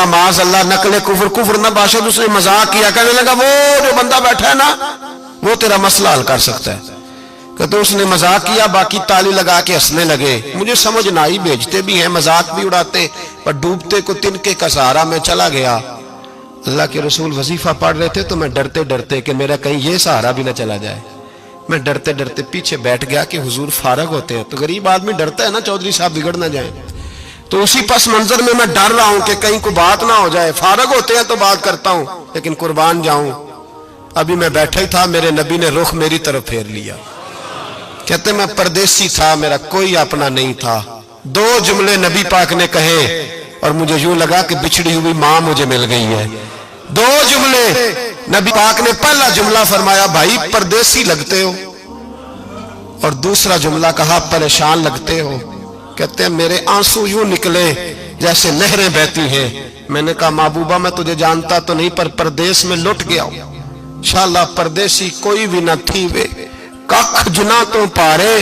فرما معاذ اللہ نقل کفر نہ باشد. اس نے مذاق کیا, کہنے لگا وہ جو بندہ بیٹھا ہے نا وہ تیرا مسئلہ حل کر سکتا ہے. کہتے اس نے مذاق کیا, باقی تالی لگا کے ہنسنے لگے. مجھے سمجھ نہ آئی, بھیجتے بھی ہیں مذاق بھی اڑاتے, پر ڈوبتے کو تنکے کا سہارا میں چلا گیا. اللہ کے رسول وظیفہ پڑھ رہے تھے تو میں ڈرتے ڈرتے کہ میرا کہیں یہ سہارا بھی نہ چلا جائے, میں ڈرتے ڈرتے پیچھے بیٹھ گیا کہ حضور فارغ ہوتے ہیں. تو غریب آدمی ڈرتا ہے نا چودھری صاحب بگڑ نہ جائیں. تو اسی پس منظر میں ڈر رہا ہوں کہ کہیں کوئی بات نہ ہو جائے. فارغ ہوتے ہیں تو بات کرتا ہوں لیکن قربان جاؤں. ابھی میں بیٹھا ہی تھا, میرے نبی نے رخ میری طرف پھیر لیا. کہتے میں پردیسی تھا, میرا کوئی اپنا نہیں تھا. 2 جملے نبی پاک نے کہے اور مجھے یوں لگا کہ بچھڑی ہوئی ماں مجھے مل گئی ہے. 2 جملے نبی پاک نے. پہلا جملہ فرمایا بھائی پردیسی لگتے ہو, اور دوسرا جملہ کہا پریشان لگتے ہو. کہتے ہیں میرے آنسو یوں نکلے جیسے نہریں بہتی ہیں. میں نے کہا محبوبہ میں تجھے جانتا تو نہیں, پر پردیس میں لٹ گیا ہوں. انشاءاللہ پردیسی کوئی بھی نہ تھی وے کخ جنا تو پارے.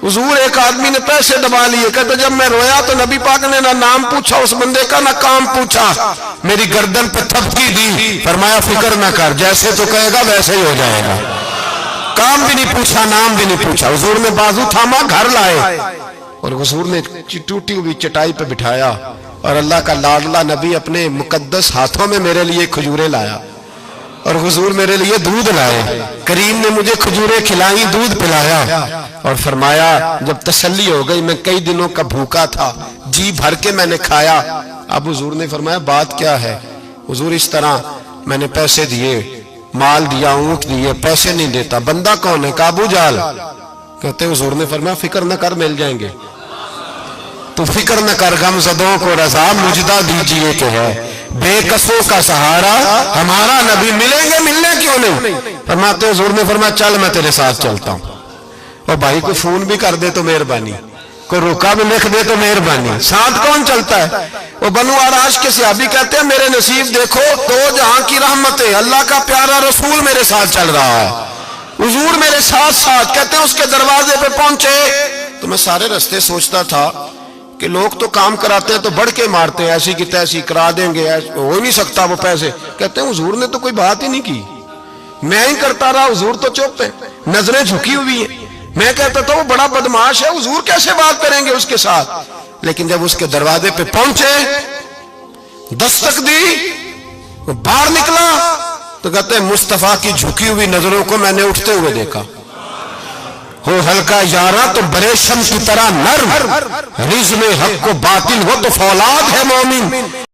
حضور ایک آدمی نے پیسے دبا لیے. کہتے جب میں رویا تو نبی پاک نے نہ نام پوچھا اس بندے کا نہ کام پوچھا, میری گردن پہ تھپکی دی. فرمایا فکر نہ کر, جیسے تو کہے گا ویسے ہی ہو جائے گا. کام بھی نہیں پوچھا, نام بھی نہیں پوچھا. حضور نے بازو تھاما, گھر لائے, اور حضور نے ٹوٹی ہوئی چٹائی پہ بٹھایا, اور اللہ کا لاڈلا نبی اپنے مقدس ہاتھوں میں میرے لیے کھجوریں لایا, اور حضور میرے لیے دودھ لائے. کریم نے مجھے کھجوریں کھلائیں, دودھ پلایا, اور فرمایا جب تسلی ہو گئی, میں کئی دنوں کا بھوکا تھا, جی بھر کے میں نے کھایا. اب حضور نے فرمایا بات کیا ہے؟ حضور اس طرح میں نے پیسے دیے, مال دیا, اونٹ دیے, پیسے نہیں دیتا. بندہ کون ہے؟ ابو جہل. کہتے حضور نے فرمایا فکر نہ کر مل جائیں گے. تو فکر نہ کر غم زدوں کو رضا مجدہ دیجئے کہ ہے, بے کسوں کا سہارا ہمارا نبی. ملیں گے, ملنے کیوں نہیں؟ فرماتے حضور نے فرمایا چل میں تیرے ساتھ چلتا ہوں. اور بھائی کو فون بھی کر دے تو مہربانی, کوئی روکا بھی لکھ دے تو مہربانی. ساتھ کون چلتا ہے؟ وہ بنو آراش کے صحابی کہتے ہیں میرے نصیب دیکھو, 2 جہاں کی رحمتیں, اللہ کا پیارا رسول میرے ساتھ چل رہا ہے, حضور میرے ساتھ ساتھ. کہتے ہیں اس کے دروازے پہ پہنچے تو میں سارے رستے سوچتا تھا کہ لوگ تو کام کراتے ہیں تو بڑھ کے مارتے ہیں, ایسی کی تیسی کرا دیں گے, ہو ہی نہیں سکتا وہ پیسے. کہتے ہیں حضور نے تو کوئی بات ہی نہیں کی, میں ہی کرتا رہا, حضور تو چپ ہے, نظریں جھکی ہوئی ہیں. میں کہتا تھا وہ بڑا بدماش ہے, حضور کیسے بات کریں گے اس کے ساتھ. لیکن جب اس کے دروازے پہ پہنچے, دستک دی, وہ باہر نکلا, تو کہتے ہیں مصطفیٰ کی جھکی ہوئی نظروں کو میں نے اٹھتے ہوئے دیکھا. ہو ہلکا یارا تو بریشم کی طرح نرم, رزم حق کو باطل ہو تو فولاد ہے مومن.